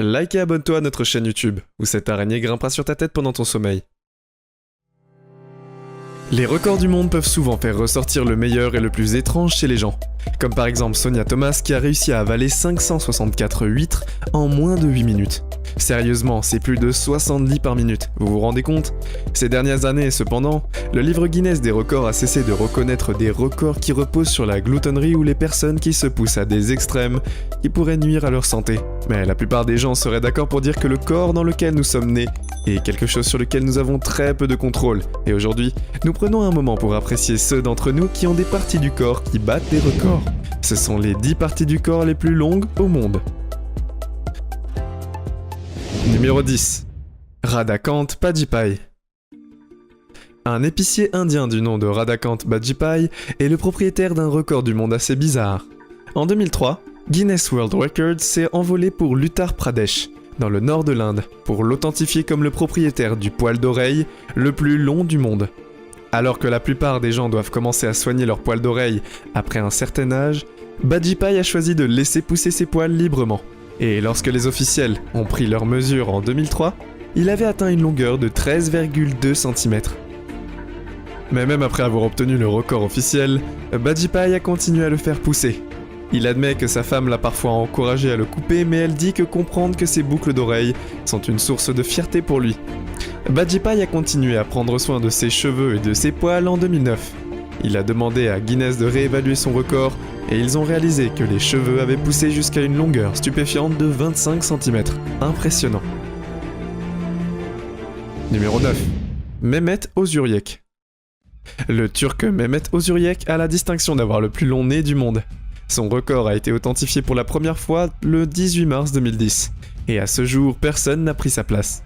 Like et abonne-toi à notre chaîne YouTube, où cette araignée grimpera sur ta tête pendant ton sommeil. Les records du monde peuvent souvent faire ressortir le meilleur et le plus étrange chez les gens. Comme par exemple Sonia Thomas qui a réussi à avaler 564 huîtres en moins de 8 minutes. Sérieusement, c'est plus de 60 lits par minute, vous vous rendez compte? Ces dernières années, cependant, le livre Guinness des records a cessé de reconnaître des records qui reposent sur la gloutonnerie ou les personnes qui se poussent à des extrêmes qui pourraient nuire à leur santé. Mais la plupart des gens seraient d'accord pour dire que le corps dans lequel nous sommes nés est quelque chose sur lequel nous avons très peu de contrôle. Et aujourd'hui, nous prenons un moment pour apprécier ceux d'entre nous qui ont des parties du corps qui battent des records. Ce sont les 10 parties du corps les plus longues au monde. Numéro 10. Radhakant Padipai. Un épicier indien du nom de Radhakant Padipai est le propriétaire d'un record du monde assez bizarre. En 2003, Guinness World Records s'est envolé pour l'Uttar Pradesh, dans le nord de l'Inde, pour l'authentifier comme le propriétaire du poil d'oreille le plus long du monde. Alors que la plupart des gens doivent commencer à soigner leurs poils d'oreille après un certain âge, Padipai a choisi de laisser pousser ses poils librement. Et lorsque les officiels ont pris leurs mesures en 2003, il avait atteint une longueur de 13,2 cm. Mais même après avoir obtenu le record officiel, Padipai a continué à le faire pousser. Il admet que sa femme l'a parfois encouragé à le couper, mais elle dit que comprendre que ses boucles d'oreilles sont une source de fierté pour lui. Padipai a continué à prendre soin de ses cheveux et de ses poils en 2009. Il a demandé à Guinness de réévaluer son record et ils ont réalisé que les cheveux avaient poussé jusqu'à une longueur stupéfiante de 25 cm. Impressionnant. Numéro 9. Mehmet Özürek. Le Turc Mehmet Özürek a la distinction d'avoir le plus long nez du monde. Son record a été authentifié pour la première fois le 18 mars 2010. Et à ce jour, personne n'a pris sa place.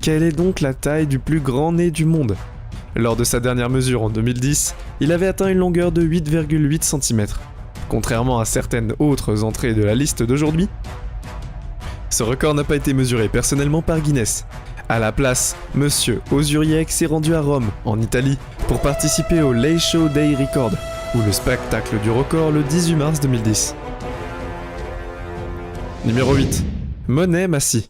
Quelle est donc la taille du plus grand nez du monde? Lors de sa dernière mesure en 2010, il avait atteint une longueur de 8,8 cm. Contrairement à certaines autres entrées de la liste d'aujourd'hui, ce record n'a pas été mesuré personnellement par Guinness. À la place, Monsieur Özürek s'est rendu à Rome, en Italie, pour participer au Leisho Day Record, ou le spectacle du record le 18 mars 2010. Numéro 8. Monet Massi.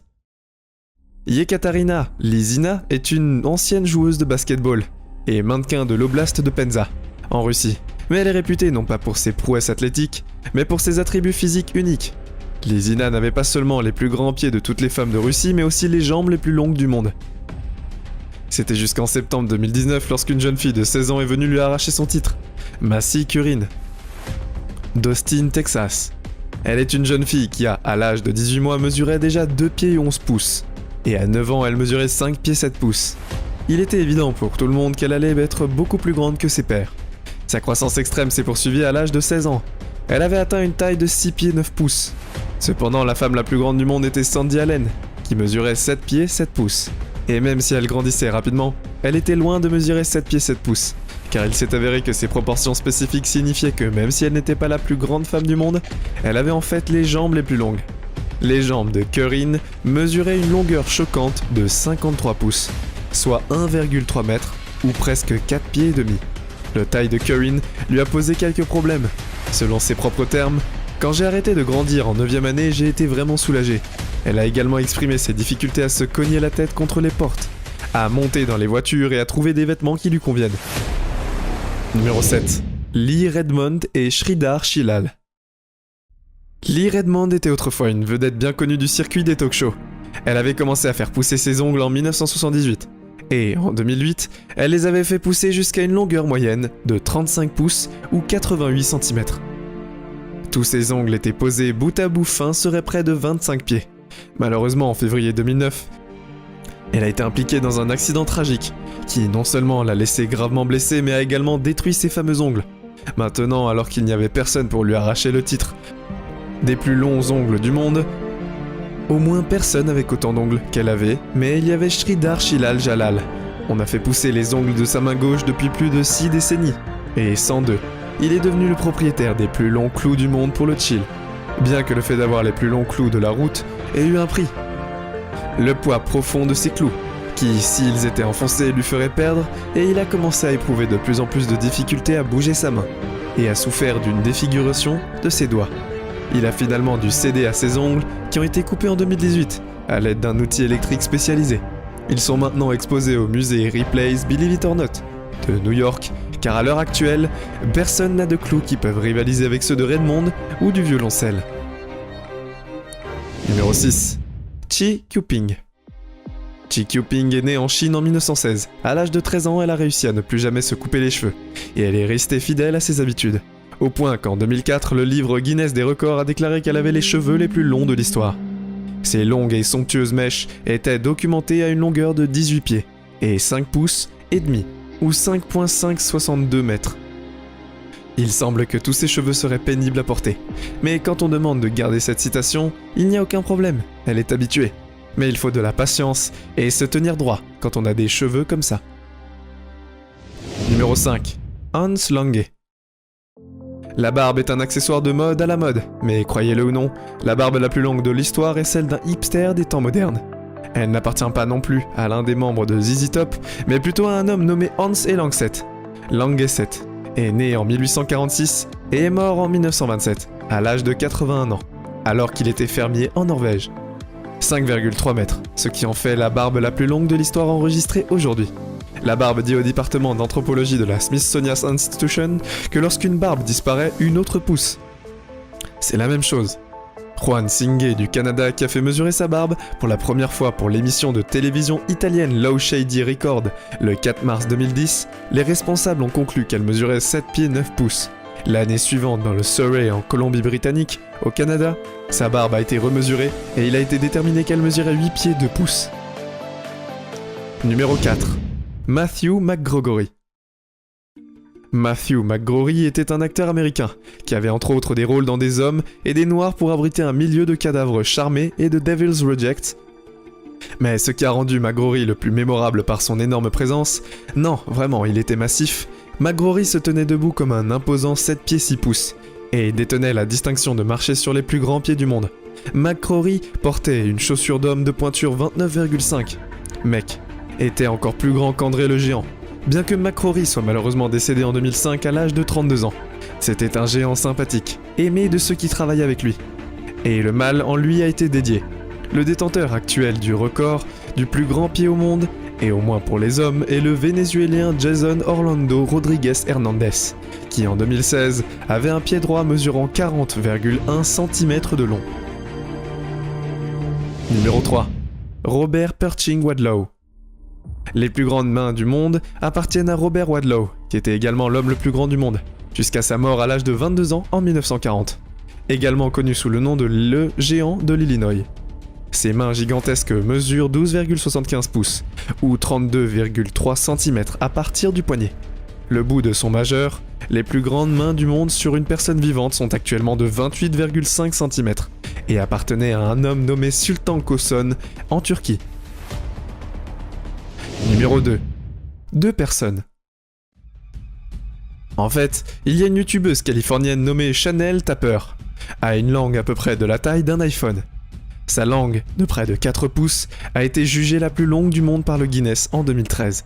Yekaterina Lizina est une ancienne joueuse de basketball et mannequin de l'oblast de Penza, en Russie. Mais elle est réputée non pas pour ses prouesses athlétiques, mais pour ses attributs physiques uniques. Lizina n'avait pas seulement les plus grands pieds de toutes les femmes de Russie, mais aussi les jambes les plus longues du monde. C'était jusqu'en septembre 2019 lorsqu'une jeune fille de 16 ans est venue lui arracher son titre, Massey Curran, d'Austin, Texas. Elle est une jeune fille qui a, à l'âge de 18 mois, mesuré déjà 2 pieds et 11 pouces. Et à 9 ans, elle mesurait 5 pieds 7 pouces. Il était évident pour tout le monde qu'elle allait être beaucoup plus grande que ses pairs. Sa croissance extrême s'est poursuivie à l'âge de 16 ans. Elle avait atteint une taille de 6 pieds 9 pouces. Cependant, la femme la plus grande du monde était Sandy Allen, qui mesurait 7 pieds 7 pouces. Et même si elle grandissait rapidement, elle était loin de mesurer 7 pieds 7 pouces, car il s'est avéré que ses proportions spécifiques signifiaient que même si elle n'était pas la plus grande femme du monde, elle avait en fait les jambes les plus longues. Les jambes de Curran mesuraient une longueur choquante de 53 pouces, soit 1,3 mètres ou presque 4 pieds et demi. La taille de Curran lui a posé quelques problèmes. Selon ses propres termes, « Quand j'ai arrêté de grandir en 9e année, j'ai été vraiment soulagée. » Elle a également exprimé ses difficultés à se cogner la tête contre les portes, à monter dans les voitures et à trouver des vêtements qui lui conviennent. Numéro 7. Lee Redmond et Sridhar Shilal. Lee Redmond était autrefois une vedette bien connue du circuit des talk-shows. Elle avait commencé à faire pousser ses ongles en 1978. Et en 2008, elle les avait fait pousser jusqu'à une longueur moyenne de 35 pouces ou 88 cm. Tous ses ongles étaient posés bout à bout fin seraient près de 25 pieds. Malheureusement, en février 2009, elle a été impliquée dans un accident tragique qui non seulement l'a laissée gravement blessée mais a également détruit ses fameux ongles. Maintenant, alors qu'il n'y avait personne pour lui arracher le titre des plus longs ongles du monde, au moins personne avec autant d'ongles qu'elle avait, mais il y avait Sridhar Shilal Jalal. On a fait pousser les ongles de sa main gauche depuis plus de 6 décennies. Et 102, il est devenu le propriétaire des plus longs clous du monde pour le chill. Bien que le fait d'avoir les plus longs clous de la route ait eu un prix. Le poids profond de ses clous, qui, s'ils étaient enfoncés, lui ferait perdre, et il a commencé à éprouver de plus en plus de difficultés à bouger sa main, et a souffert d'une défiguration de ses doigts. il a finalement dû céder à ses ongles qui ont été coupés en 2018 à l'aide d'un outil électrique spécialisé. Ils sont maintenant exposés au musée Ripley's Believe It or Not de New York, car à l'heure actuelle, personne n'a de clous qui peuvent rivaliser avec ceux de Redmond ou du violoncelle. Numéro 6. Xi Jinping. Xi Jinping est née en Chine en 1916. À l'âge de 13 ans, elle a réussi à ne plus jamais se couper les cheveux, et elle est restée fidèle à ses habitudes. Au point qu'en 2004, le livre Guinness des records a déclaré qu'elle avait les cheveux les plus longs de l'histoire. Ces longues et somptueuses mèches étaient documentées à une longueur de 18 pieds, et 5 pouces et demi, ou 5,562 mètres. Il semble que tous ces cheveux seraient pénibles à porter. Mais quand on demande de garder cette citation, il n'y a aucun problème, elle est habituée. Mais il faut de la patience et se tenir droit quand on a des cheveux comme ça. Numéro 5. Hans Lange. La barbe est un accessoire de mode à la mode, mais croyez-le ou non, la barbe la plus longue de l'histoire est celle d'un hipster des temps modernes. Elle n'appartient pas non plus à l'un des membres de ZZ Top, mais plutôt à un homme nommé Hans E. Langseth. Langeset est né en 1846 et est mort en 1927, à l'âge de 81 ans, alors qu'il était fermier en Norvège. 5,3 mètres, ce qui en fait la barbe la plus longue de l'histoire enregistrée aujourd'hui. La barbe dit au département d'anthropologie de la Smithsonian Institution que lorsqu'une barbe disparaît, une autre pousse. C'est la même chose. Juan Singhe du Canada qui a fait mesurer sa barbe pour la première fois pour l'émission de télévision italienne Low Shady Record le 4 mars 2010, les responsables ont conclu qu'elle mesurait 7 pieds 9 pouces. L'année suivante, dans le Surrey en Colombie-Britannique, au Canada, sa barbe a été remesurée et il a été déterminé qu'elle mesurait 8 pieds 2 pouces. Numéro 4. Matthew McGrory. Matthew McGrory était un acteur américain qui avait entre autres des rôles dans Des Hommes et des Noirs pour abriter un milieu de cadavres charmés et de Devil's Reject. Mais ce qui a rendu McGrory le plus mémorable par son énorme présence, non, vraiment, il était massif, McGrory se tenait debout comme un imposant 7 pieds 6 pouces et détenait la distinction de marcher sur les plus grands pieds du monde. McGrory portait une chaussure d'homme de pointure 29,5. Mec était encore plus grand qu'André le Géant, bien que McGrory soit malheureusement décédé en 2005 à l'âge de 32 ans. C'était un géant sympathique, aimé de ceux qui travaillaient avec lui. Et le mal en lui a été dédié. Le détenteur actuel du record du plus grand pied au monde, et au moins pour les hommes, est le Vénézuélien Jason Orlando Rodriguez Hernandez, qui en 2016 avait un pied droit mesurant 40,1 cm de long. Numéro 3. Robert Pershing Wadlow. Les plus grandes mains du monde appartiennent à Robert Wadlow, qui était également l'homme le plus grand du monde, jusqu'à sa mort à l'âge de 22 ans en 1940, également connu sous le nom de le géant de l'Illinois. Ses mains gigantesques mesurent 12,75 pouces, ou 32,3 cm à partir du poignet. Le bout de son majeur, les plus grandes mains du monde sur une personne vivante sont actuellement de 28,5 cm, et appartenaient à un homme nommé Sultan Kösen en Turquie. Numéro 2. 2 personnes. En fait, il y a une youtubeuse californienne nommée Chanel Tapper, a une langue à peu près de la taille d'un iPhone. Sa langue, de près de 4 pouces, a été jugée la plus longue du monde par le Guinness en 2013.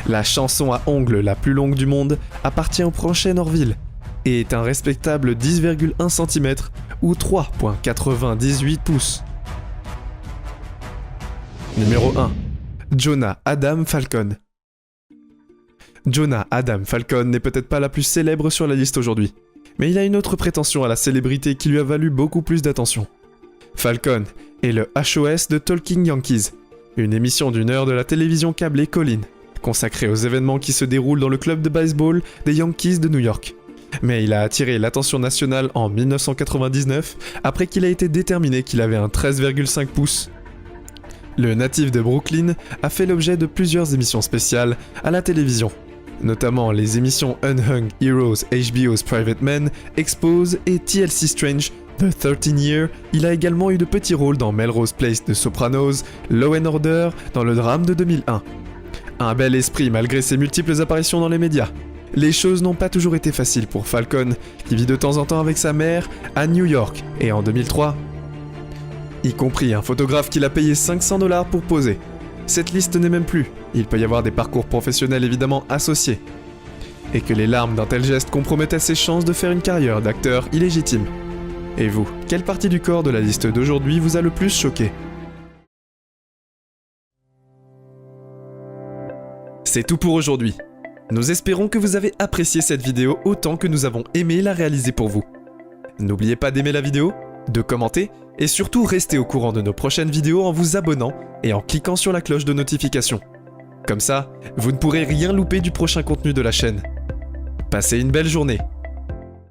La chanson à ongles la plus longue du monde appartient au Prochain Orville et est un respectable 10,1 cm ou 3,98 pouces. Numéro 1. Jonah Adam Falcon. Jonah Adam Falcon n'est peut-être pas la plus célèbre sur la liste aujourd'hui, mais il a une autre prétention à la célébrité qui lui a valu beaucoup plus d'attention. Falcon est le HOS de Talking Yankees, une émission d'1 heure de la télévision câblée Colin, consacrée aux événements qui se déroulent dans le club de baseball des Yankees de New York. Mais il a attiré l'attention nationale en 1999, après qu'il a été déterminé qu'il avait un 13,5 pouces. Le natif de Brooklyn a fait l'objet de plusieurs émissions spéciales à la télévision, notamment les émissions Unhung Heroes, HBO's Private Men, Expose et TLC Strange, The 13 Year. Il a également eu de petits rôles dans Melrose Place de Sopranos, Law & Order dans le drame de 2001. Un bel esprit malgré ses multiples apparitions dans les médias. Les choses n'ont pas toujours été faciles pour Falcon, qui vit de temps en temps avec sa mère à New York, et en 2003, y compris un photographe qu'il a payé $500 pour poser. Cette liste n'est même plus, il peut y avoir des parcours professionnels évidemment associés. Et que les larmes d'un tel geste compromettaient ses chances de faire une carrière d'acteur illégitime. Et vous, quelle partie du corps de la liste d'aujourd'hui vous a le plus choqué? C'est tout pour aujourd'hui. Nous espérons que vous avez apprécié cette vidéo autant que nous avons aimé la réaliser pour vous. N'oubliez pas d'aimer la vidéo, de commenter et surtout restez au courant de nos prochaines vidéos en vous abonnant et en cliquant sur la cloche de notification. Comme ça, vous ne pourrez rien louper du prochain contenu de la chaîne. Passez une belle journée.